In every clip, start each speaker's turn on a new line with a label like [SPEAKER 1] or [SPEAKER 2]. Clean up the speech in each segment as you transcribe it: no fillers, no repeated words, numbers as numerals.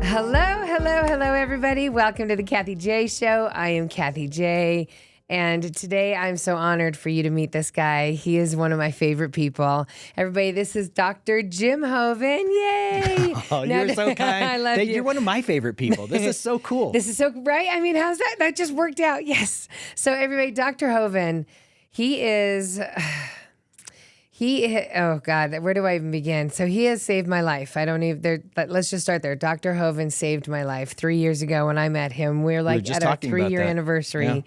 [SPEAKER 1] Hello, everybody. Welcome to the KathieJ Show. I am KathieJ, and today I'm so honored for you to meet this guy. He is one of my favorite people. Everybody, this is Dr. Jim Hoven. Yay!
[SPEAKER 2] Oh, you're so kind.
[SPEAKER 1] I love you.
[SPEAKER 2] You're one of my favorite people. This is so cool.
[SPEAKER 1] This is so, right? I mean, how's that? That just worked out. Yes. So everybody, Dr. Hoven, he is... oh God, where do I even begin? So he has saved my life. Let's just start there. Dr. Hoven saved my life 3 years ago when I met him. We were like at our 3-year anniversary. Yeah.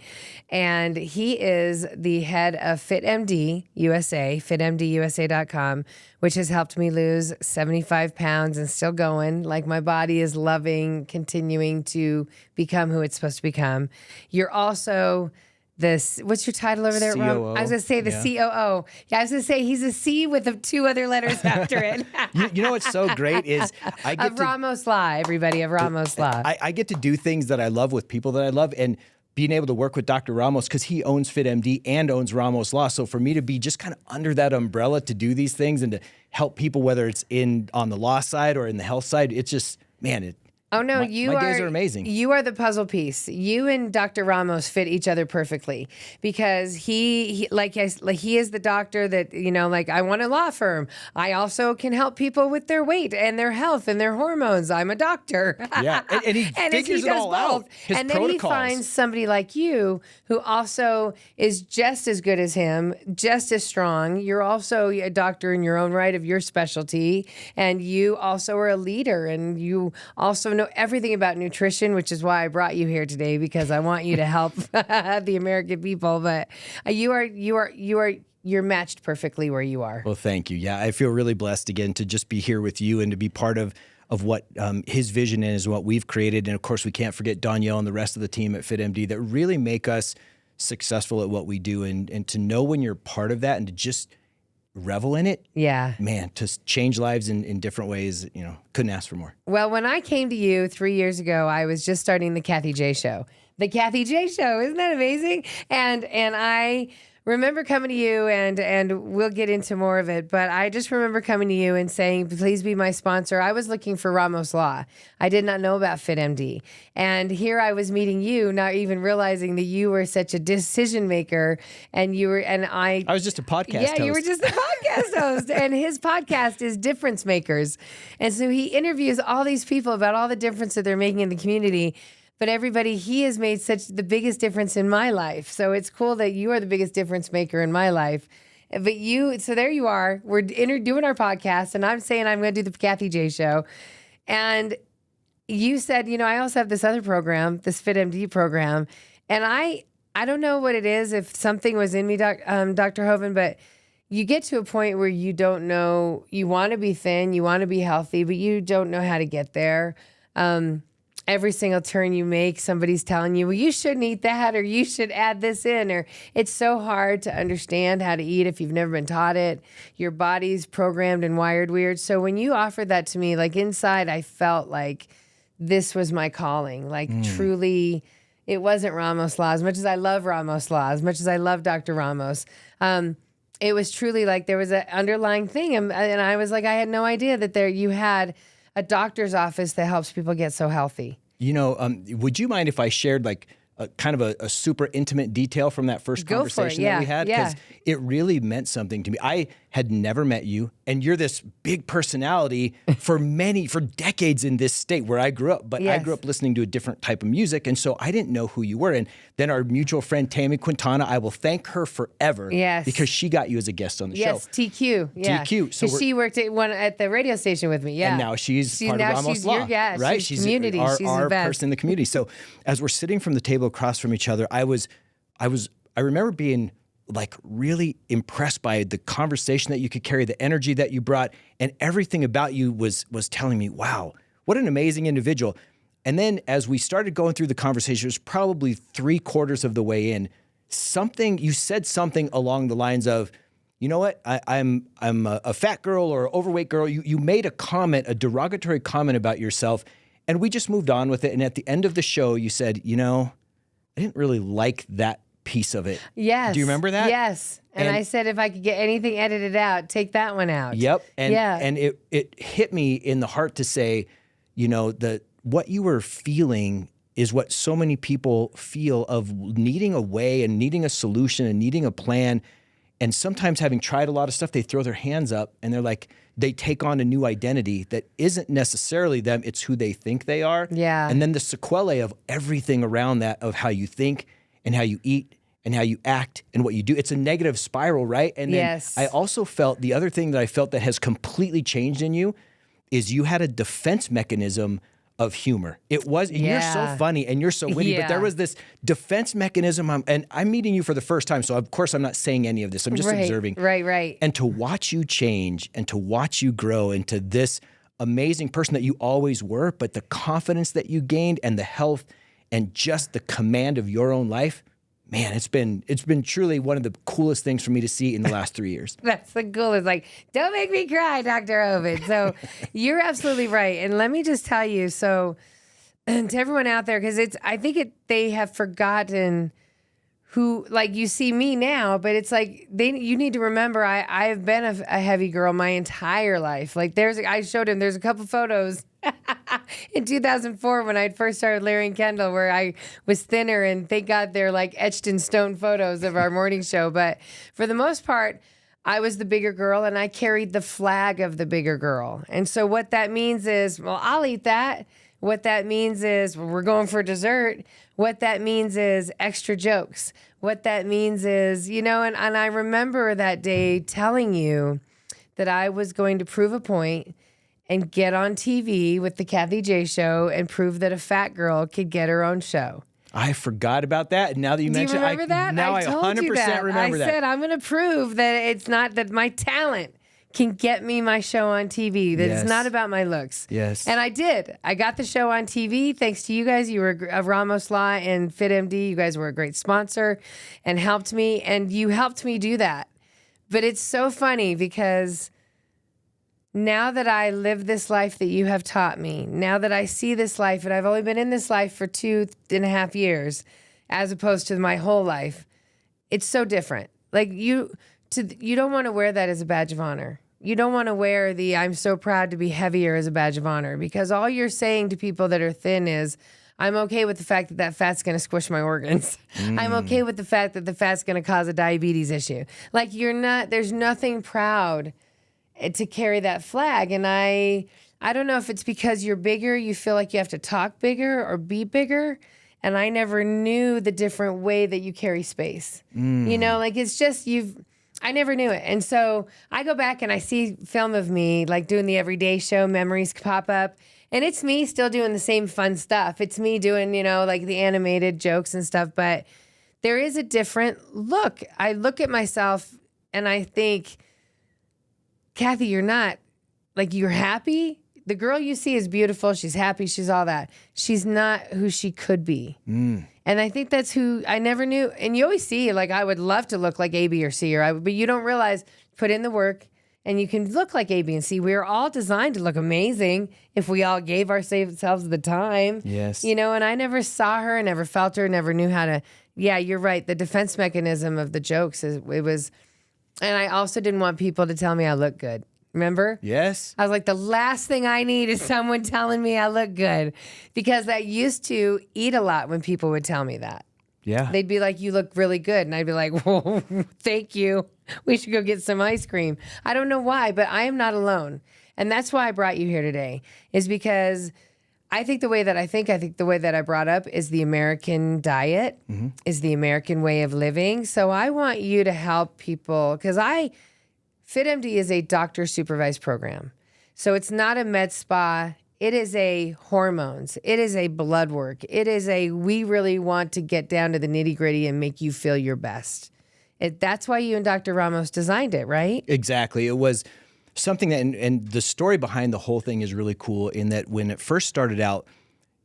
[SPEAKER 1] And he is the head of FitMdUSA, FitMdUSA.com, which has helped me lose 75 pounds and still going. Like my body is loving, continuing to become who it's supposed to become. You're also... what's your title over there,
[SPEAKER 2] COO.
[SPEAKER 1] I was going to say the COO. Yeah, I was going to say he's a C with the 2 other letters after it.
[SPEAKER 2] You know what's so great is I get
[SPEAKER 1] of Ramos Law, everybody, of Ramos Law.
[SPEAKER 2] I get to do things that I love with people that I love, and being able to work with Dr. Ramos because he owns FitMD and owns Ramos Law. So for me to be just kind of under that umbrella to do these things and to help people, whether it's on the law side or in the health side, it's just, man,
[SPEAKER 1] Oh no,
[SPEAKER 2] my days are amazing.
[SPEAKER 1] You are the puzzle piece. You and Dr. Ramos fit each other perfectly because he is the doctor that, like I want a law firm. I also can help people with their weight and their health and their hormones. I'm a doctor.
[SPEAKER 2] Yeah, and he figures it all out. His
[SPEAKER 1] and then
[SPEAKER 2] protocols.
[SPEAKER 1] He finds somebody like you who also is just as good as him, just as strong. You're also a doctor in your own right of your specialty, and you also are a leader, and you also know everything about nutrition, which is why I brought you here today, because I want you to help the American people. But you're matched perfectly where you are.
[SPEAKER 2] Well, thank you. Yeah, I feel really blessed again to just be here with you and to be part of what his vision is and what we've created. And of course, we can't forget Danielle and the rest of the team at FitMD that really make us successful at what we do. And to know when you're part of that and to just revel in it.
[SPEAKER 1] Yeah.
[SPEAKER 2] Man, to change lives in different ways, couldn't ask for more.
[SPEAKER 1] Well, when I came to you 3 years ago, I was just starting the KathieJ Show. The KathieJ Show, isn't that amazing? And I remember coming to you, and we'll get into more of it, but I just remember coming to you and saying, please be my sponsor. I was looking for Ramos Law. I did not know about FitMD. And here I was meeting you, not even realizing that you were such a decision maker, and I
[SPEAKER 2] was just a podcast host.
[SPEAKER 1] Yeah, you were just a podcast host, and his podcast is Difference Makers. And so he interviews all these people about all the difference that they're making in the community. But everybody, he has made the biggest difference in my life. So it's cool that you are the biggest difference maker in my life. But so there you are. We're doing our podcast, and I'm saying I'm going to do the KathieJ Show. And you said, I also have this other program, this FitMD program. And I don't know what it is, if something was in me, Dr. Hoven, but you get to a point where you don't know, you want to be thin, you want to be healthy, but you don't know how to get there. Every single turn you make, somebody's telling you, well, you shouldn't eat that, or you should add this in, or it's so hard to understand how to eat if you've never been taught it. Your body's programmed and wired weird. So when you offered that to me, like inside, I felt like this was my calling. Like truly, it wasn't Ramos Law. As much as I love Ramos Law, as much as I love Dr. Ramos, it was truly like there was an underlying thing. And I was like, I had no idea that you had a doctor's office that helps people get so healthy.
[SPEAKER 2] Would you mind if I shared like kind of a super intimate detail from that first conversation that we had? Because it really meant something to me. I had never met you, and you're this big personality for decades in this state where I grew up. But I grew up listening to a different type of music, and so I didn't know who you were. And then our mutual friend Tammy Quintana, I will thank her forever because she got you as a guest on the show.
[SPEAKER 1] Yes, TQ. Yeah.
[SPEAKER 2] TQ.
[SPEAKER 1] So she worked at the radio station with me. Yeah.
[SPEAKER 2] And now she's part of Ramos Law. Right?
[SPEAKER 1] She's community. She's
[SPEAKER 2] our
[SPEAKER 1] the best
[SPEAKER 2] person in the community. So as we're sitting from the table across from each other, I remember being like really impressed by the conversation that you could carry, the energy that you brought, and everything about you was telling me, wow, what an amazing individual. And then as we started going through the conversation, it was probably 3/4 of the way in, you said something along the lines of, you know what, I'm a fat girl or overweight girl. You made a derogatory comment about yourself, and we just moved on with it. And at the end of the show, you said, I didn't really like that piece of it.
[SPEAKER 1] Yes.
[SPEAKER 2] Do you remember that?
[SPEAKER 1] Yes. And I said, if I could get anything edited out, take that one out.
[SPEAKER 2] Yep. And it hit me in the heart to say, you know, what you were feeling is what so many people feel of needing a way and needing a solution and needing a plan. And sometimes having tried a lot of stuff, they throw their hands up and they're like, they take on a new identity that isn't necessarily them. It's who they think they are.
[SPEAKER 1] Yeah.
[SPEAKER 2] And then the sequelae of everything around that, of how you think and how you eat and how you act and what you do. It's a negative spiral, right? And then
[SPEAKER 1] Yes.
[SPEAKER 2] I also felt, the other thing that I felt that has completely changed in you is you had a defense mechanism of humor. It was, and you're so funny and you're so witty, but there was this defense mechanism. And I'm meeting you for the first time, so of course I'm not saying any of this. I'm just observing.
[SPEAKER 1] Right.
[SPEAKER 2] And to watch you change and to watch you grow into this amazing person that you always were, but the confidence that you gained and the health and just the command of your own life, man, it's been truly one of the coolest things for me to see in the last 3 years.
[SPEAKER 1] That's the coolest. Like, don't make me cry, Dr. Hoven. So you're absolutely right. And let me just tell you, so to everyone out there, because I think they have forgotten who, like, you see me now, but it's like you need to remember I've been a heavy girl my entire life. Like, I showed him, there's a couple photos in 2004 when I first started Larry and Kendall where I was thinner, and thank God they're like etched in stone photos of our morning show. But for the most part, I was the bigger girl and I carried the flag of the bigger girl. And so what that means is, well, I'll eat that. What that means is, well, we're going for dessert. What that means is extra jokes. What that means is, you know, and I remember that day telling you that I was going to prove a point and get on TV with the KathieJ show and prove that a fat girl could get her own show.
[SPEAKER 2] I forgot about that. And now that you mentioned it,
[SPEAKER 1] remember that?
[SPEAKER 2] Now I
[SPEAKER 1] told
[SPEAKER 2] 100%
[SPEAKER 1] you that.
[SPEAKER 2] remember that.
[SPEAKER 1] I said, I'm going to prove that it's not that my talent can get me my show on TV, that it's not about my looks.
[SPEAKER 2] Yes.
[SPEAKER 1] And I did. I got the show on TV thanks to you guys. You were of Ramos Law and FitMD. You guys were a great sponsor and helped me. And you helped me do that. But it's so funny because now that I live this life that you have taught me, now that I see this life, and I've only been in this life for 2.5 years, as opposed to my whole life, it's so different. Like you don't want to wear that as a badge of honor. You don't want to wear the "I'm so proud to be heavier" as a badge of honor, because all you're saying to people that are thin is, I'm okay with the fact that fat's going to squish my organs. I'm okay with the fact that the fat's going to cause a diabetes issue. Like there's nothing proud to carry that flag. And I don't know if it's because you're bigger, you feel like you have to talk bigger or be bigger. And I never knew the different way that you carry space. You know, like it's just I never knew it. And so I go back and I see film of me like doing the everyday show, memories pop up. And it's me still doing the same fun stuff. It's me doing, you know, like the animated jokes and stuff. But there is a different look. I look at myself and I think, Kathie, you're not, like, you're happy. The girl you see is beautiful. She's happy. She's all that. She's not who she could be. And I think that's who I never knew. And you always see, like, I would love to look like A, B, or C, but you don't realize, put in the work and you can look like A, B, and C. We're all designed to look amazing if we all gave ourselves the time.
[SPEAKER 2] Yes.
[SPEAKER 1] You know, and I never saw her, never felt her, never knew how to. Yeah, you're right. The defense mechanism of the jokes was. And I also didn't want people to tell me I look good. Remember?
[SPEAKER 2] Yes.
[SPEAKER 1] I was like, the last thing I need is someone telling me I look good. Because I used to eat a lot when people would tell me that.
[SPEAKER 2] Yeah.
[SPEAKER 1] They'd be like, you look really good. And I'd be like, well, thank you. We should go get some ice cream. I don't know why, but I am not alone. And that's why I brought you here today, is because I think the way that I think the way that I brought up is the American diet, is the American way of living. So I want you to help people, because FitMD is a doctor-supervised program. So it's not a med spa. It is a hormones. It is a blood work. It is we really want to get down to the nitty-gritty and make you feel your best. That's why you and Dr. Ramos designed it, right?
[SPEAKER 2] Exactly. It was something that, and the story behind the whole thing is really cool in that when it first started out,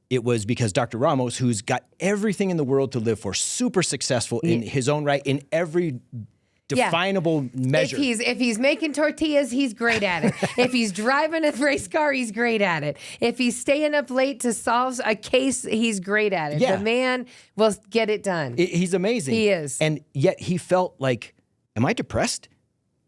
[SPEAKER 2] it was because Dr. Ramos, who's got everything in the world to live for, super successful in his own right, in every definable measure.
[SPEAKER 1] If he's making tortillas, he's great at it. If he's driving a race car, he's great at it. If he's staying up late to solve a case, he's great at it.
[SPEAKER 2] Yeah.
[SPEAKER 1] The man will get it done.
[SPEAKER 2] He's amazing.
[SPEAKER 1] He is.
[SPEAKER 2] And yet he felt like, am I depressed?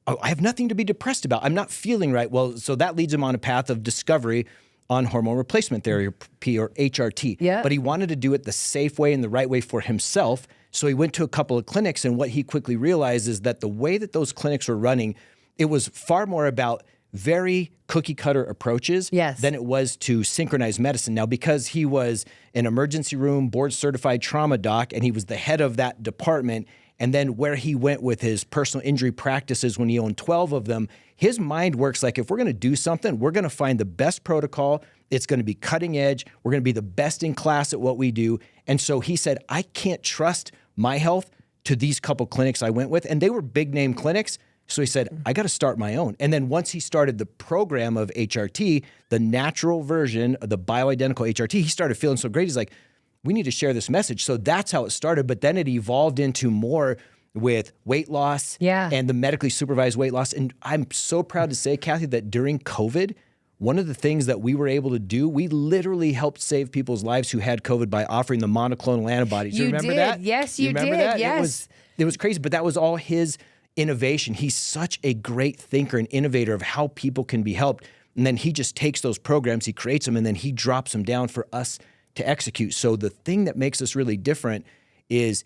[SPEAKER 2] Oh, I have nothing to be depressed about. I'm not feeling right. Well, so that leads him on a path of discovery on hormone replacement therapy, or HRT.
[SPEAKER 1] Yeah.
[SPEAKER 2] But he wanted to do it the safe way and the right way for himself. So he went to a couple of clinics, and what he quickly realized is that the way that those clinics were running, it was far more about very cookie cutter approaches than it was to synchronized medicine. Now, because he was an emergency room board certified trauma doc and he was the head of that department, and then where he went with his personal injury practices when he owned 12 of them, his mind works like, if we're going to do something, we're going to find the best protocol. It's going to be cutting edge. We're going to be the best in class at what we do. And so he said, I can't trust my health to these couple clinics I went with. And they were big name clinics. So he said, I got to start my own. And then once he started the program of HRT, the natural version of the bioidentical HRT, he started feeling so great. He's like, we need to share this message. So that's how it started. But then it evolved into more with weight loss and the medically supervised weight loss. And I'm so proud to say, Kathie, that during COVID, one of the things that we were able to do, we literally helped save people's lives who had COVID by offering the monoclonal antibodies. You remember that?
[SPEAKER 1] Yes, you
[SPEAKER 2] remember
[SPEAKER 1] did.
[SPEAKER 2] That?
[SPEAKER 1] Yes.
[SPEAKER 2] It was crazy, but that was all his innovation. He's such a great thinker and innovator of how people can be helped. And then he just takes those programs, he creates them, and then he drops them down for us to execute. So the thing that makes us really different is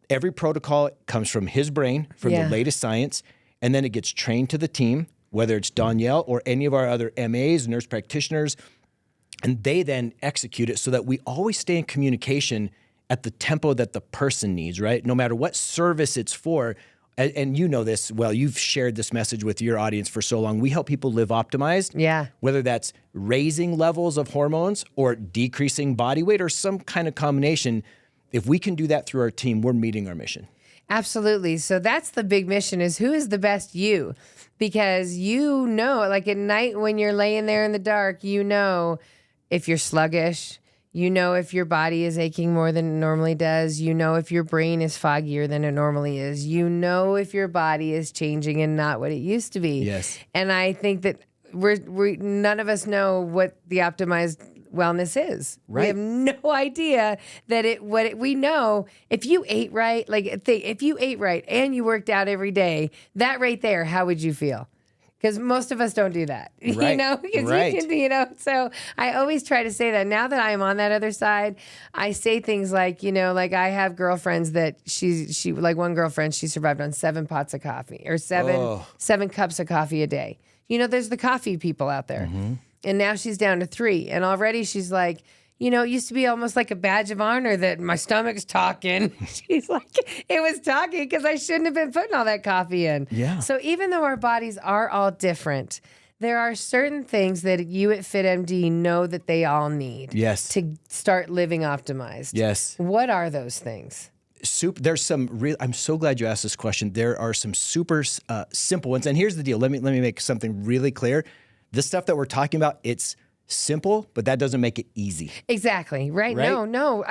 [SPEAKER 2] every protocol comes from his brain, from the latest science, and then it gets trained to the team, whether it's Danielle or any of our other MAs, nurse practitioners, and they then execute it so that we always stay in communication at the tempo that the person needs, right? No matter what service it's for. And you know this well, you've shared this message with your audience for so long. We help people live optimized.
[SPEAKER 1] Yeah.
[SPEAKER 2] Whether that's raising levels of hormones or decreasing body weight or some kind of combination. If we can do that through our team, we're meeting our mission.
[SPEAKER 1] Absolutely. So that's the big mission, is who is the best you? Because you know, like at night when you're laying there in the dark, you know if you're sluggish, you know if your body is aching more than it normally does, you know if your brain is foggier than it normally is, you know if your body is changing and not what it used to be.
[SPEAKER 2] Yes.
[SPEAKER 1] And I think that we none of us know what the optimized wellness is.
[SPEAKER 2] Right.
[SPEAKER 1] We have no idea that we know if you ate right, if you ate right and you worked out every day, that right there, how would you feel? Because most of us don't do that,
[SPEAKER 2] Right.
[SPEAKER 1] you know, because
[SPEAKER 2] Right.
[SPEAKER 1] so I always try to say that now that I am on that other side, I say things like, like I have girlfriends that she like one girlfriend, she survived on 7 pots of coffee or seven cups of coffee a day. There's the coffee people out there.
[SPEAKER 2] Mm-hmm.
[SPEAKER 1] And now she's down to 3. And already she's like, it used to be almost like a badge of honor that my stomach's talking. She's like, it was talking because I shouldn't have been putting all that coffee in.
[SPEAKER 2] Yeah.
[SPEAKER 1] So even though our bodies are all different, there are certain things that you at FitMD know that they all need to start living optimized.
[SPEAKER 2] Yes.
[SPEAKER 1] What are those things?
[SPEAKER 2] There's some real. I'm so glad you asked this question. There are some super simple ones. And here's the deal. Let me make something really clear. This stuff that we're talking about, it's simple, but that doesn't make it easy.
[SPEAKER 1] Exactly. Right? No.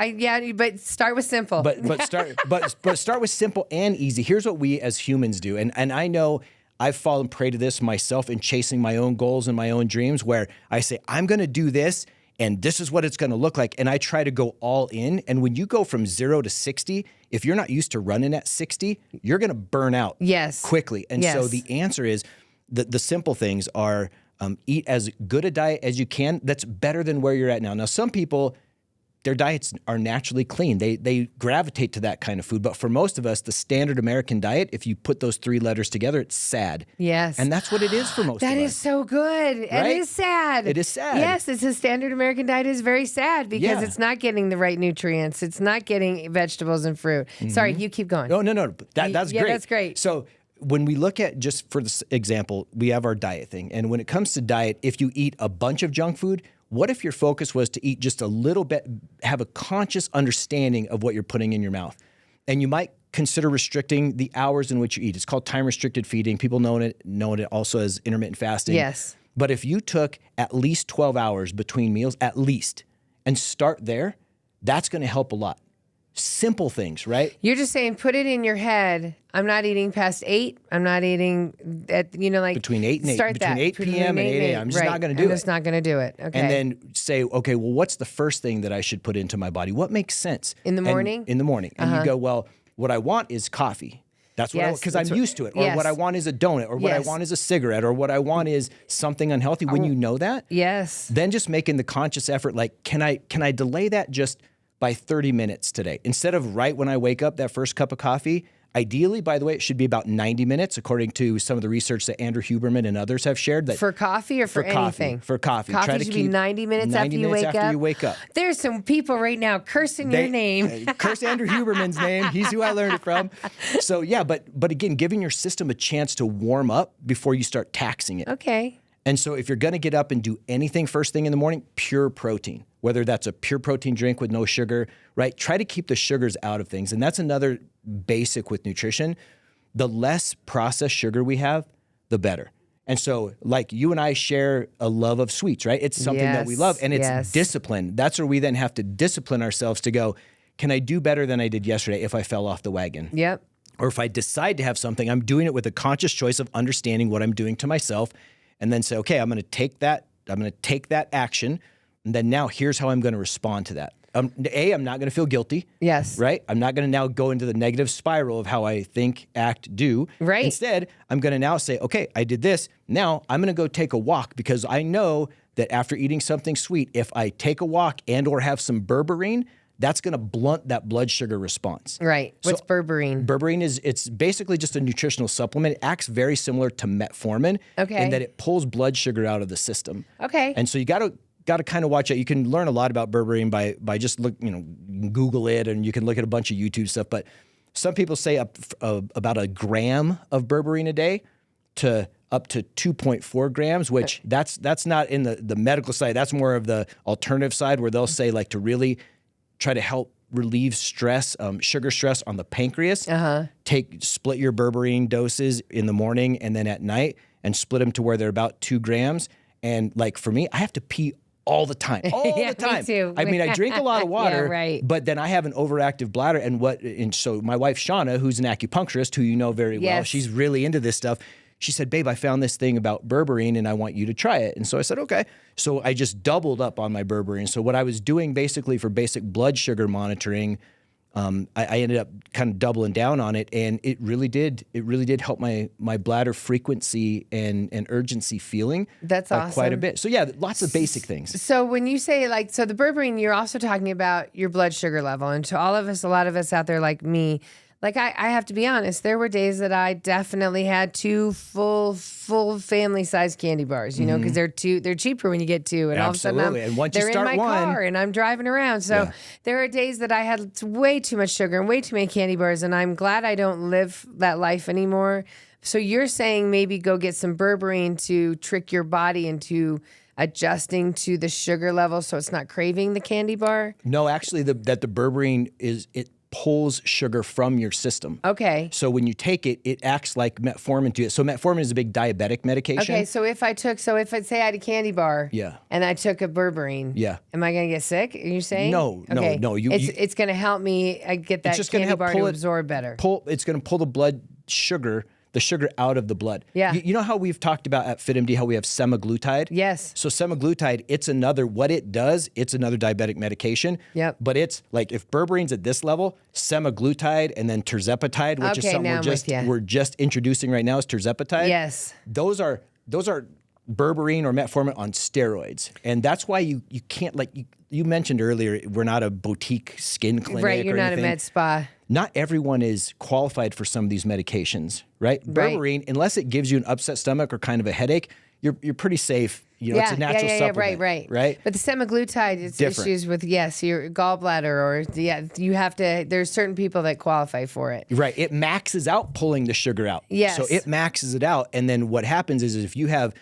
[SPEAKER 1] But start with simple.
[SPEAKER 2] But start with simple and easy. Here's what we as humans do. And I know I've fallen prey to this myself in chasing my own goals and my own dreams, where I say, I'm going to do this and this is what it's going to look like. And I try to go all in. And when you go from 0 to 60, if you're not used to running at 60, you're going to burn out quickly. And so the answer is the simple things are, eat as good a diet as you can that's better than where you're at now. Now, some people, their diets are naturally clean. They gravitate to that kind of food. But for most of us, the standard American diet, if you put those 3 letters together, it's sad.
[SPEAKER 1] Yes.
[SPEAKER 2] And that's what it is for most of us.
[SPEAKER 1] That is so good. Right? It is sad.
[SPEAKER 2] It is sad.
[SPEAKER 1] Yes, it's a standard American diet is very sad because it's not getting the right nutrients. It's not getting vegetables and fruit. Mm-hmm. Sorry, you keep going.
[SPEAKER 2] No. That's great.
[SPEAKER 1] Yeah, that's great.
[SPEAKER 2] So when we look at, just for this example, we have our diet thing. And when it comes to diet, if you eat a bunch of junk food, what if your focus was to eat just a little bit, have a conscious understanding of what you're putting in your mouth? And you might consider restricting the hours in which you eat. It's called time-restricted feeding. People know it also as intermittent fasting.
[SPEAKER 1] Yes.
[SPEAKER 2] But if you took at least 12 hours between meals, at least, and start there, that's going to help a lot. simple things, right?
[SPEAKER 1] You're just saying, put it in your head. I'm not eating past 8. I'm not eating at, like
[SPEAKER 2] between 8 and 8,
[SPEAKER 1] start
[SPEAKER 2] between
[SPEAKER 1] that.
[SPEAKER 2] 8 p.m. and 8 a.m. I'm just not going to do it.
[SPEAKER 1] I'm just not going to do it. Okay.
[SPEAKER 2] And then say, okay, well, what's the first thing that I should put into my body? What makes sense?
[SPEAKER 1] In the morning?
[SPEAKER 2] In the morning. And you go, well, what I want is coffee. That's what because I'm used to it. Or what I want is a donut, or what I want is a cigarette, or what I want is something unhealthy. When you know that, then just making the conscious effort, like, can I delay that just by 30 minutes today? Instead of right when I wake up, that first cup of coffee, ideally, by the way, it should be about 90 minutes, according to some of the research that Andrew Huberman and others have shared. That
[SPEAKER 1] for coffee or for anything?
[SPEAKER 2] For coffee.
[SPEAKER 1] Coffee
[SPEAKER 2] Try to
[SPEAKER 1] should
[SPEAKER 2] keep
[SPEAKER 1] be 90 minutes after you wake up? There's some people right now cursing your name.
[SPEAKER 2] Curse Andrew Huberman's name. He's who I learned it from. So yeah, but again, giving your system a chance to warm up before you start taxing it.
[SPEAKER 1] Okay.
[SPEAKER 2] And so if you're going to get up and do anything first thing in the morning, pure protein, whether that's a pure protein drink with no sugar, right? Try to keep the sugars out of things. And that's another basic with nutrition. The less processed sugar we have, the better. And so like you and I share a love of sweets, right? It's something that we love, and it's discipline. That's where we then have to discipline ourselves to go, can I do better than I did yesterday if I fell off the wagon?
[SPEAKER 1] Yep.
[SPEAKER 2] Or if I decide to have something, I'm doing it with a conscious choice of understanding what I'm doing to myself, and then say, okay, I'm going to take that action, and then now here's how I'm going to respond to that. I'm not going to feel guilty.
[SPEAKER 1] Yes.
[SPEAKER 2] Right? I'm not going to now go into the negative spiral of how I think, act, do.
[SPEAKER 1] Right.
[SPEAKER 2] Instead, I'm going to now say, okay, I did this. Now I'm going to go take a walk, because I know that after eating something sweet, if I take a walk and or have some berberine, that's going to blunt that blood sugar response.
[SPEAKER 1] Right. What's berberine?
[SPEAKER 2] Berberine it's basically just a nutritional supplement. It acts very similar to metformin in that it pulls blood sugar out of the system.
[SPEAKER 1] Okay.
[SPEAKER 2] And so you got to kind of watch it. You can learn a lot about berberine by just Google it, and you can look at a bunch of YouTube stuff. But some people say about a gram of berberine a day to up to 2.4 grams, which that's not in the medical side. That's more of the alternative side, where they'll say like to really try to help relieve stress, sugar stress on the pancreas. Split your berberine doses in the morning and then at night, and split them to where they're about 2 grams. And like for me, I have to pee all the time.
[SPEAKER 1] The time. Me too.
[SPEAKER 2] I mean, I drink a lot of water, but then I have an overactive bladder. And so my wife, Shauna, who's an acupuncturist, who you know very well, she's really into this stuff. She said, babe, I found this thing about berberine and I want you to try it. And so I said, okay. So I just doubled up on my berberine. So what I was doing basically for basic blood sugar monitoring, I ended up kind of doubling down on it, and it really did help my bladder frequency and urgency feeling.
[SPEAKER 1] That's awesome.
[SPEAKER 2] Quite a bit. So yeah, lots of basic things.
[SPEAKER 1] So when you say so the berberine, you're also talking about your blood sugar level. And to all of us, a lot of us out there like me, like I have to be honest, there were days that I definitely had 2 full family size candy bars, because they're cheaper when you get 2, and all of a sudden they're in my car and I'm driving around. So there are days that I had way too much sugar and way too many candy bars, and I'm glad I don't live that life anymore. So you're saying maybe go get some berberine to trick your body into adjusting to the sugar level so it's not craving the candy bar?
[SPEAKER 2] No, actually that the berberine pulls sugar from your system.
[SPEAKER 1] Okay.
[SPEAKER 2] So when you take it, it acts like metformin to it. So metformin is a big diabetic medication.
[SPEAKER 1] Okay, so if I say I had a candy bar, and I took a berberine, am I going to get sick? Are you saying?
[SPEAKER 2] No.
[SPEAKER 1] It's going to help me get that candy bar to absorb better.
[SPEAKER 2] It's going to pull the sugar out of the blood.
[SPEAKER 1] Yeah.
[SPEAKER 2] You know how we've talked about at FitMD how we have semaglutide?
[SPEAKER 1] Yes.
[SPEAKER 2] So semaglutide, it's another diabetic medication.
[SPEAKER 1] Yep.
[SPEAKER 2] But it's like if berberine's at this level, semaglutide and then tirzepatide, which is something we're just introducing right now, is tirzepatide.
[SPEAKER 1] Yes.
[SPEAKER 2] Those are berberine or metformin on steroids. And that's why you can't, like you mentioned earlier, we're not a boutique skin clinic.
[SPEAKER 1] Right, you're not a med spa.
[SPEAKER 2] Not everyone is qualified for some of these medications, right? Berberine, unless it gives you an upset stomach or kind of a headache, you're pretty safe. It's a natural supplement. Right.
[SPEAKER 1] But the semaglutide, it's
[SPEAKER 2] different.
[SPEAKER 1] Issues with, your gallbladder or, you have to, there's certain people that qualify for it.
[SPEAKER 2] Right. It maxes out pulling the sugar out.
[SPEAKER 1] Yes.
[SPEAKER 2] So it maxes it out. And then what happens is if you have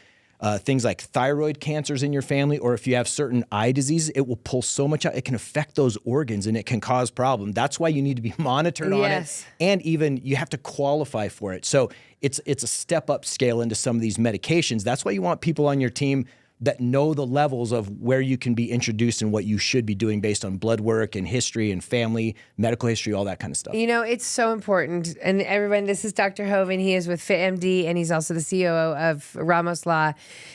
[SPEAKER 2] things like thyroid cancers in your family, or if you have certain eye diseases, it will pull so much out. It can affect those organs and it can cause problems. That's why you need to be monitored on it. And even you have to qualify for it. So it's a step up scale into some of these medications. That's why you want people on your team that know the levels of where you can be introduced and what you should be doing based on blood work and history and family, medical history, all that kind of stuff.
[SPEAKER 1] You know, it's so important. And everyone, this is Dr. Hoven. He is with FitMD, and he's also the COO of Ramos Law.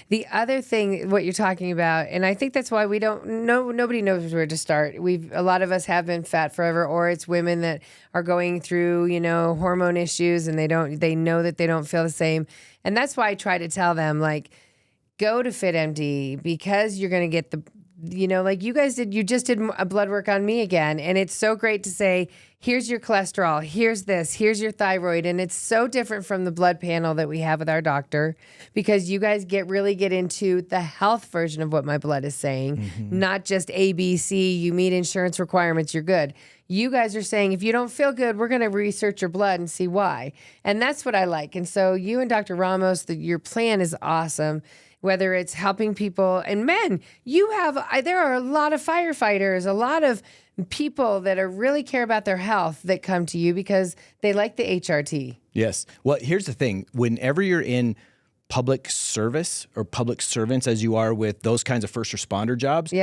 [SPEAKER 1] The other thing, what you're talking about, and I think that's why we don't know, nobody knows where to start. A lot of us have been fat forever, or it's women that are going through, you know, hormone issues, and they know that they don't feel the same. And that's why I try to tell them, like, go to FitMD, because you're going to get the, you know, like you guys did, you just did a blood work on me again. And it's so great to say, here's your cholesterol, here's this, here's your thyroid. And it's so different from the blood panel that we have with our doctor, because you guys really get into the health version of what my blood is saying, not just A, B, C, you meet insurance requirements, you're good. You guys are saying, if you don't feel good, we're going to research your blood and see why. And that's what I like. And so you and Dr. Ramos, your plan is awesome. Whether it's helping people, and men, there are a lot of firefighters, a lot of people that really care about their health that come to you because they like the HRT.
[SPEAKER 2] Yes. Well, here's the thing. Whenever you're in public service or public servants, as you are with those kinds of first responder jobs,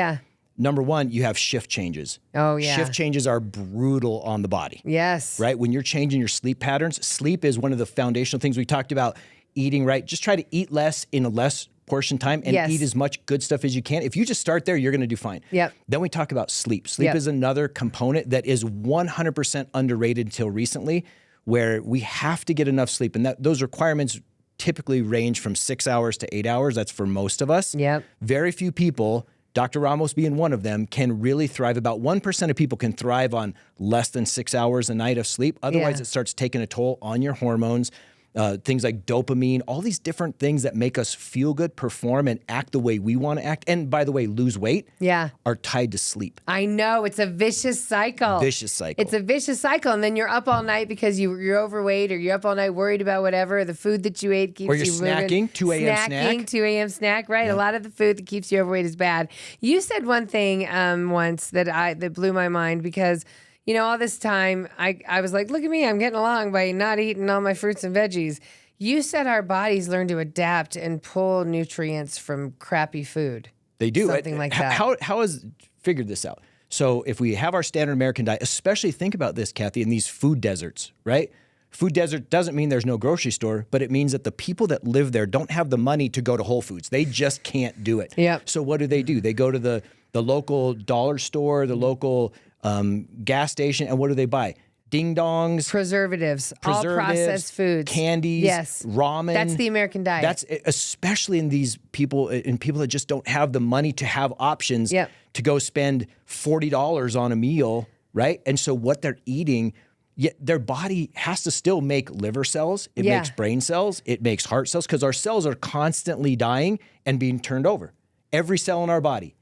[SPEAKER 2] number one, you have shift changes.
[SPEAKER 1] Oh, yeah.
[SPEAKER 2] Shift changes are brutal on the body.
[SPEAKER 1] Yes.
[SPEAKER 2] Right? When you're changing your sleep patterns, sleep is one of the foundational things we talked about. Eating right. Just try to eat less in a less portion time and eat as much good stuff as you can. If you just start there, you're going to do fine.
[SPEAKER 1] Yep.
[SPEAKER 2] Then we talk about sleep. Sleep is another component that is 100% underrated until recently, where we have to get enough sleep. And those requirements typically range from 6 hours to 8 hours. That's for most of us.
[SPEAKER 1] Yep.
[SPEAKER 2] Very few people, Dr. Ramos being one of them, can really thrive. About 1% of people can thrive on less than 6 hours a night of sleep. Otherwise, it starts taking a toll on your hormones. Things like dopamine, all these different things that make us feel good, perform, and act the way we want to act. And by the way, lose weight are tied to sleep.
[SPEAKER 1] I know. It's a vicious cycle.
[SPEAKER 2] Vicious cycle.
[SPEAKER 1] It's a vicious cycle. And then you're up all night because you're overweight, or you're up all night worried about whatever. The food that you ate keeps you moving.
[SPEAKER 2] Or you're snacking, 2 a.m. snack.
[SPEAKER 1] 2 a.m. snack, right? Yeah. A lot of the food that keeps you overweight is bad. You said one thing once that blew my mind, because you know, all this time, I was like, look at me, I'm getting along by not eating all my fruits and veggies. You said our bodies learn to adapt and pull nutrients from crappy food.
[SPEAKER 2] They do.
[SPEAKER 1] Something like that.
[SPEAKER 2] How has figured this out? So if we have our standard American diet, especially think about this, Kathie, in these food deserts, right? Food desert doesn't mean there's no grocery store, but it means that the people that live there don't have the money to go to Whole Foods. They just can't do it.
[SPEAKER 1] Yep.
[SPEAKER 2] So what do? They go to the local dollar store, the local gas station, and what do they buy? Ding dongs,
[SPEAKER 1] preservatives, all processed foods,
[SPEAKER 2] candies, ramen.
[SPEAKER 1] That's the American diet.
[SPEAKER 2] That's especially in these people, in people that just don't have the money to have options to go spend $40 on a meal, right? And so what they're eating, yet their body has to still make liver cells. It makes brain cells. It makes heart cells, because our cells are constantly dying and being turned over. Every cell in our body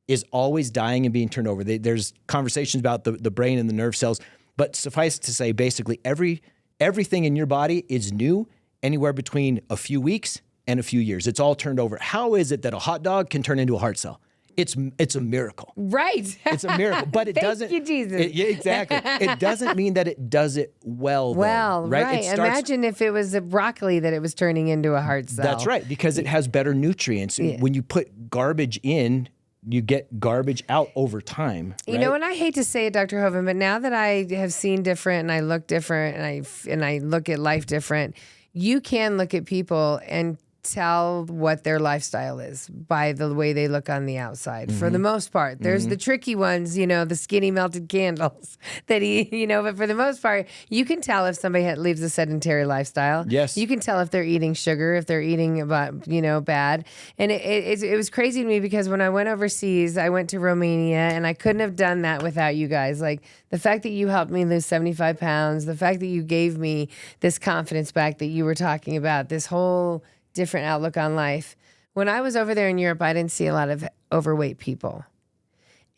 [SPEAKER 2] is always dying and being turned over. There's conversations about the brain and the nerve cells, but suffice to say, basically everything in your body is new anywhere between a few weeks and a few years. It's all turned over. How is it that a hot dog can turn into a heart cell? It's a miracle.
[SPEAKER 1] Right.
[SPEAKER 2] It's a miracle, but it doesn't.
[SPEAKER 1] Thank you, Jesus.
[SPEAKER 2] Exactly. It doesn't mean that it does it well.
[SPEAKER 1] Well, right. Imagine if it was the broccoli that it was turning into a heart cell.
[SPEAKER 2] That's right, because it has better nutrients. Yeah. When you put garbage in, you get garbage out over time. Right?
[SPEAKER 1] You know, and I hate to say it, Dr. Hoven, but now that I have seen different and I look different and I look at life different, you can look at people and tell what their lifestyle is by the way they look on the outside. For the most part, there's the tricky ones, you know, the skinny melted candles that but for the most part, you can tell if somebody leaves a sedentary lifestyle.
[SPEAKER 2] Yes.
[SPEAKER 1] You can tell if they're eating sugar, if they're eating bad. And it was crazy to me, because when I went overseas, I went to Romania, and I couldn't have done that without you guys. Like, the fact that you helped me lose 75 pounds, the fact that you gave me this confidence back that you were talking about, this whole different outlook on life. When I was over there in Europe, I didn't see a lot of overweight people.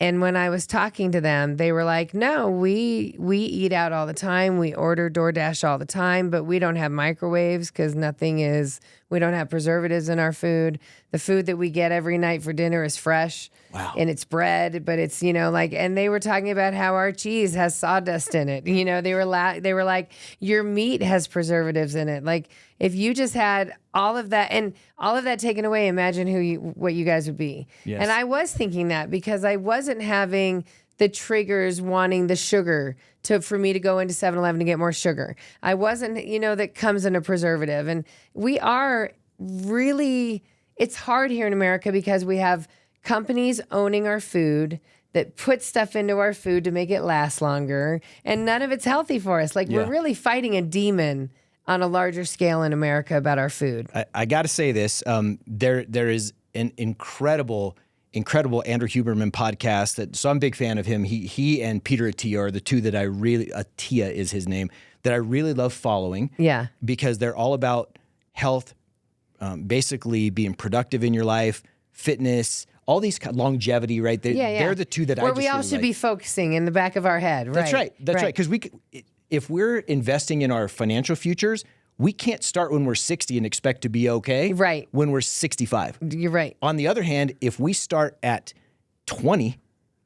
[SPEAKER 1] And when I was talking to them, they were like, no, we eat out all the time. We order DoorDash all the time, but we don't have microwaves because we We don't have preservatives in our food. The food that we get every night for dinner is fresh.
[SPEAKER 2] Wow.
[SPEAKER 1] And it's bread, but it's, and they were talking about how our cheese has sawdust in it. They were like, your meat has preservatives in it. Like, if you just had all of that and all of that taken away, imagine what you guys would be.
[SPEAKER 2] Yes.
[SPEAKER 1] And I was thinking that because I wasn't having the triggers wanting the sugar for me to go into 7-Eleven to get more sugar. I wasn't, that comes in a preservative. And we are really, it's hard here in America because we have companies owning our food that put stuff into our food to make it last longer. And none of it's healthy for us. Like, we're really fighting a demon on a larger scale in America about our food.
[SPEAKER 2] I got to say this. There is an incredible Andrew Huberman podcast so I'm a big fan of him. He and Peter Attia are the two that Attia is his name, that I really love following.
[SPEAKER 1] Yeah.
[SPEAKER 2] Because they're all about health, basically being productive in your life, fitness, all these longevity, right? They're the two that
[SPEAKER 1] where we all should be focusing in the back of our head. Right.
[SPEAKER 2] That's right. That's right. Because if we're investing in our financial futures, we can't start when we're 60 and expect to be okay.
[SPEAKER 1] Right.
[SPEAKER 2] When we're 65.
[SPEAKER 1] You're right.
[SPEAKER 2] On the other hand, if we start at 20,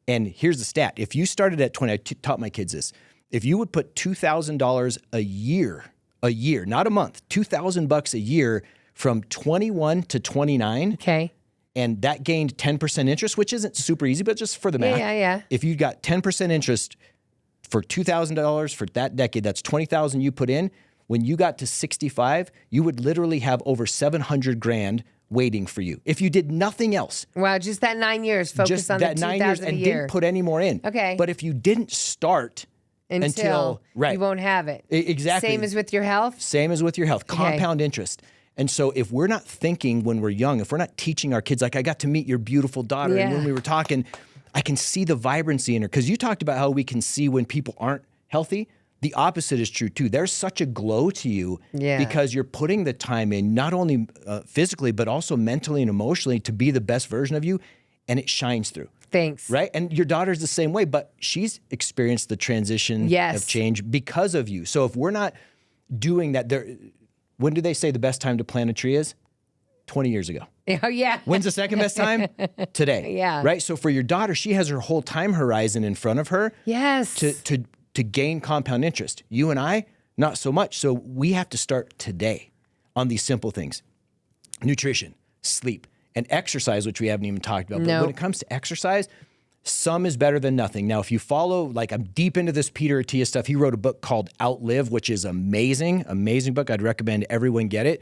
[SPEAKER 2] and here's the stat: if you started at 20, I taught my kids this. If you would put $2,000 a year, not a month, $2,000 a year from 21 to 29.
[SPEAKER 1] Okay.
[SPEAKER 2] And that gained 10% interest, which isn't super easy, but just for the math.
[SPEAKER 1] Yeah.
[SPEAKER 2] If you got 10% interest for $2,000 for that decade, that's $20,000 you put in. When you got to 65, you would literally have over $700,000 waiting for you if you did nothing else.
[SPEAKER 1] Wow, just that 9 years, focus on that 9 years
[SPEAKER 2] and
[SPEAKER 1] a year.
[SPEAKER 2] didn't put any more in.
[SPEAKER 1] Okay.
[SPEAKER 2] But if you didn't start until
[SPEAKER 1] you won't have it.
[SPEAKER 2] Exactly.
[SPEAKER 1] Same as with your health?
[SPEAKER 2] Same as with your health. Compound interest. And so if we're not thinking when we're young, if we're not teaching our kids, like I got to meet your beautiful daughter, and when we were talking, I can see the vibrancy in her. Because you talked about how we can see when people aren't healthy. The opposite is true too. There's such a glow to you because you're putting the time in, not only physically, but also mentally and emotionally to be the best version of you, and it shines through.
[SPEAKER 1] Thanks.
[SPEAKER 2] Right? And your daughter's the same way, but she's experienced the transition of change because of you. So if we're not doing that, when do they say the best time to plant a tree is? 20 years ago.
[SPEAKER 1] Oh, yeah.
[SPEAKER 2] When's the second best time? Today.
[SPEAKER 1] Yeah.
[SPEAKER 2] Right? So for your daughter, she has her whole time horizon in front of her.
[SPEAKER 1] Yes.
[SPEAKER 2] To gain compound interest. You and I, not so much. So we have to start today on these simple things. Nutrition, sleep, and exercise, which we haven't even talked about. But when it comes to exercise, some is better than nothing. Now, if you follow, like I'm deep into this Peter Attia stuff. He wrote a book called Outlive, which is amazing book. I'd recommend everyone get it.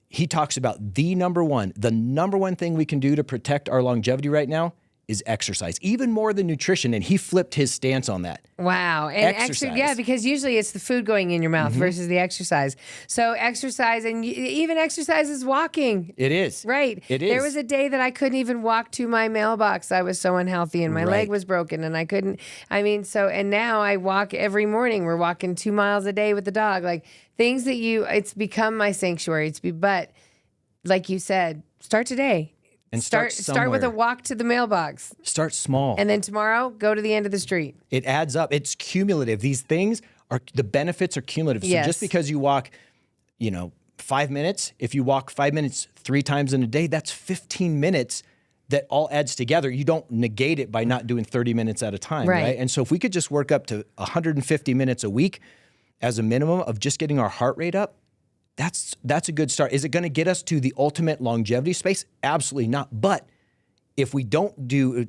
[SPEAKER 2] He talks about the number one thing we can do to protect our longevity right now is exercise, even more than nutrition. And he flipped his stance on that.
[SPEAKER 1] Wow. And
[SPEAKER 2] exercise.
[SPEAKER 1] Because usually it's the food going in your mouth versus the exercise. So exercise, and even exercise is walking.
[SPEAKER 2] It is.
[SPEAKER 1] Right.
[SPEAKER 2] It is.
[SPEAKER 1] There was a day that I couldn't even walk to my mailbox. I was so unhealthy and my leg was broken and I couldn't. And now I walk every morning. We're walking 2 miles a day with the dog. Like things that it's become my sanctuary. But like you said, start today.
[SPEAKER 2] And
[SPEAKER 1] start with a walk to the mailbox.
[SPEAKER 2] Start small.
[SPEAKER 1] And then tomorrow, go to the end of the street.
[SPEAKER 2] It adds up. It's cumulative. These things the benefits are cumulative. So just because you walk, 5 minutes, if you walk 5 minutes 3 times in a day, that's 15 minutes that all adds together. You don't negate it by not doing 30 minutes at a time, right? And so if we could just work up to 150 minutes a week as a minimum of just getting our heart rate up, that's a good start. Is it going to get us to the ultimate longevity space? Absolutely not. But if we don't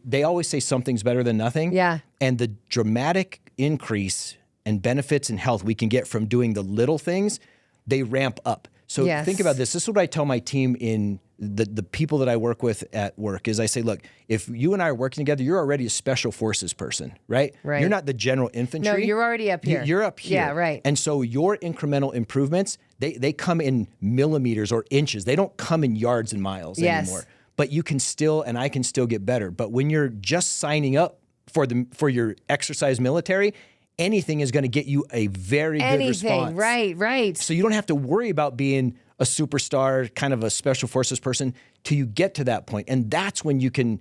[SPEAKER 2] they always say something's better than nothing.
[SPEAKER 1] Yeah.
[SPEAKER 2] And the dramatic increase and benefits in health we can get from doing the little things, they ramp up. So think about this. This is what I tell my team in the people that I work with at work is I say, look, if you and I are working together, you're already a special forces person, right?
[SPEAKER 1] Right.
[SPEAKER 2] You're not the general infantry.
[SPEAKER 1] No, you're already up here.
[SPEAKER 2] You're up here.
[SPEAKER 1] Yeah, right.
[SPEAKER 2] And so your incremental improvements, they come in millimeters or inches. They don't come in yards and miles anymore. But you can still, and I can still get better. But when you're just signing up for your exercise military, anything is going to get you a very good response.
[SPEAKER 1] Right.
[SPEAKER 2] So you don't have to worry about being a superstar, kind of a special forces person till you get to that point. And that's when you can,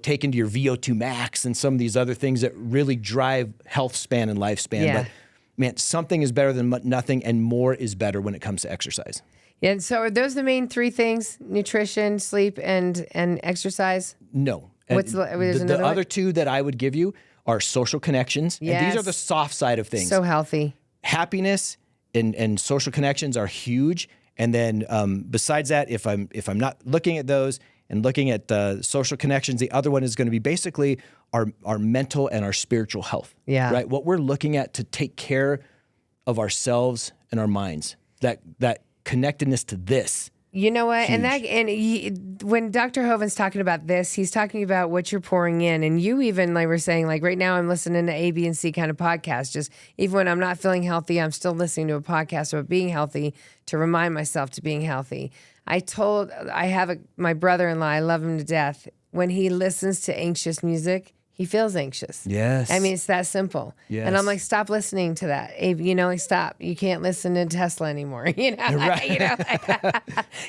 [SPEAKER 2] take into your VO2 max and some of these other things that really drive health span and lifespan.
[SPEAKER 1] Yeah.
[SPEAKER 2] But man, something is better than nothing and more is better when it comes to exercise.
[SPEAKER 1] And so are those the main three things? Nutrition, sleep, and exercise?
[SPEAKER 2] No.
[SPEAKER 1] What's
[SPEAKER 2] the other two that I would give you are social connections.
[SPEAKER 1] Yes.
[SPEAKER 2] And these are the soft side of things.
[SPEAKER 1] So healthy.
[SPEAKER 2] Happiness and social connections are huge. And then besides that, if I'm not looking at those and looking at social connections, the other one is going to be basically our mental and our spiritual health.
[SPEAKER 1] Yeah.
[SPEAKER 2] Right. What we're looking at to take care of ourselves and our minds. That connectedness to this.
[SPEAKER 1] You know what?
[SPEAKER 2] Huge.
[SPEAKER 1] When Dr. Hoven's talking about this, he's talking about what you're pouring in. And you even, like we're saying, like right now I'm listening to A, B, and C kind of podcasts. Just even when I'm not feeling healthy, I'm still listening to a podcast about being healthy to remind myself to being healthy. My brother-in-law, I love him to death. When he listens to anxious music, he feels anxious.
[SPEAKER 2] Yes.
[SPEAKER 1] I mean, it's that simple.
[SPEAKER 2] Yes.
[SPEAKER 1] And I'm like, stop listening to that. Abe, like, stop. You can't listen to Tesla anymore.
[SPEAKER 2] Right.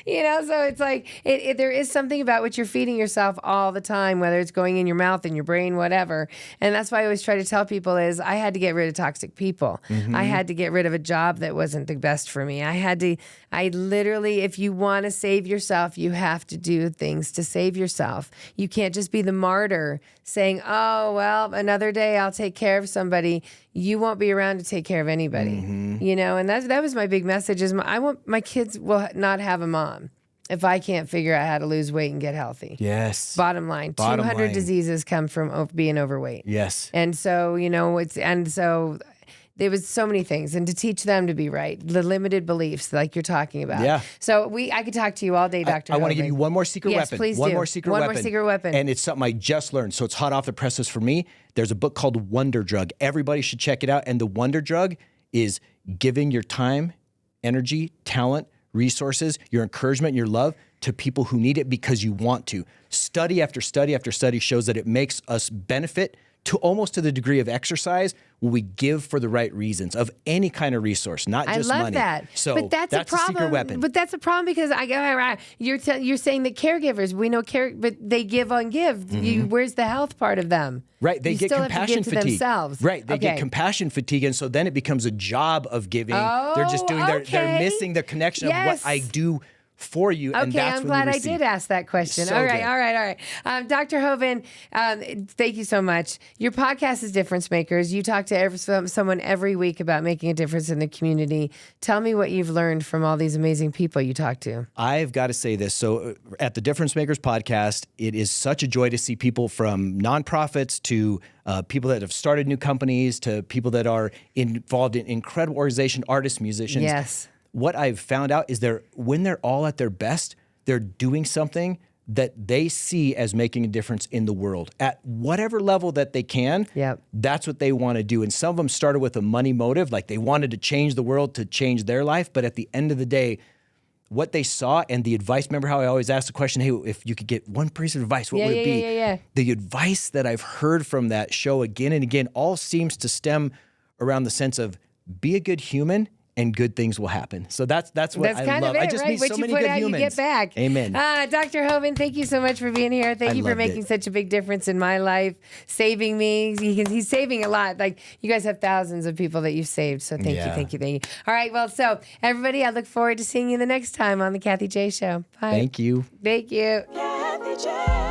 [SPEAKER 1] So it's like, there is something about what you're feeding yourself all the time, whether it's going in your mouth, in your brain, whatever. And that's why I always try to tell people is I had to get rid of toxic people.
[SPEAKER 2] Mm-hmm.
[SPEAKER 1] I had to get rid of a job that wasn't the best for me. I literally, if you want to save yourself, you have to do things to save yourself. You can't just be the martyr saying, oh, well, another day I'll take care of somebody. You won't be around to take care of anybody, and that was my big message is my kids will not have a mom if I can't figure out how to lose weight and get healthy.
[SPEAKER 2] Yes.
[SPEAKER 1] Bottom line, 200 diseases come from being overweight.
[SPEAKER 2] Yes.
[SPEAKER 1] And so, there was so many things, and to teach them to be right, the limited beliefs like you're talking about.
[SPEAKER 2] Yeah.
[SPEAKER 1] So I could talk to you all day, Dr.
[SPEAKER 2] I want to
[SPEAKER 1] Hoven.
[SPEAKER 2] give you one more secret
[SPEAKER 1] Yes,
[SPEAKER 2] weapon.
[SPEAKER 1] please
[SPEAKER 2] One
[SPEAKER 1] do.
[SPEAKER 2] more secret
[SPEAKER 1] One
[SPEAKER 2] weapon.
[SPEAKER 1] more secret weapon.
[SPEAKER 2] And it's something I just learned. So it's hot off the presses for me. There's a book called Wonder Drug. Everybody should check it out. And the Wonder Drug is giving your time, energy, talent, resources, your encouragement, your love to people who need it because you want to. Study after study after study shows that it makes us benefit to almost to the degree of exercise when we give for the right reasons of any kind of resource, not just money.
[SPEAKER 1] I love that.
[SPEAKER 2] So
[SPEAKER 1] but that's a problem.
[SPEAKER 2] secret weapon.
[SPEAKER 1] But that's a problem because you're saying that caregivers, we know but they give on give. Where's the health part of them?
[SPEAKER 2] Right, they get compassion fatigue.
[SPEAKER 1] Themselves.
[SPEAKER 2] Right, they get compassion fatigue, and so then it becomes a job of giving. They're just doing. They're missing the connection of what I do for you.
[SPEAKER 1] Okay,
[SPEAKER 2] and that's
[SPEAKER 1] I'm glad I did ask that question.
[SPEAKER 2] So
[SPEAKER 1] all right. Dr. Hoven, thank you so much. Your podcast is Difference Makers. You talk to someone every week about making a difference in the community. Tell me what you've learned from all these amazing people you talk to.
[SPEAKER 2] I've got to say this. So at the Difference Makers podcast, it is such a joy to see people from nonprofits to people that have started new companies to people that are involved in incredible organization, artists, musicians.
[SPEAKER 1] Yes.
[SPEAKER 2] What I've found out is when they're all at their best, they're doing something that they see as making a difference in the world at whatever level that they can.
[SPEAKER 1] Yep.
[SPEAKER 2] That's what they want to do. And some of them started with a money motive, like they wanted to change the world to change their life. But at the end of the day, what they saw and the advice, remember how I always ask the question, hey, if you could get one piece of advice, what would it be?
[SPEAKER 1] Yeah.
[SPEAKER 2] The advice that I've heard from that show again and again all seems to stem around the sense of be a good human and good things will happen. So that's what I
[SPEAKER 1] kind
[SPEAKER 2] love.
[SPEAKER 1] of it,
[SPEAKER 2] I just
[SPEAKER 1] right?
[SPEAKER 2] meet
[SPEAKER 1] What
[SPEAKER 2] so
[SPEAKER 1] you
[SPEAKER 2] many
[SPEAKER 1] put
[SPEAKER 2] good
[SPEAKER 1] out,
[SPEAKER 2] humans.
[SPEAKER 1] you get back.
[SPEAKER 2] Amen.
[SPEAKER 1] Dr. Hoven, thank you so much for being here. Thank you for making such a big difference in my life, saving me. He's saving a lot. Like you guys have thousands of people that you've saved. So thank you. All right. Well, so everybody, I look forward to seeing you the next time on the KathieJ Show. Bye.
[SPEAKER 2] Thank you.
[SPEAKER 1] Thank you.
[SPEAKER 3] KathieJ.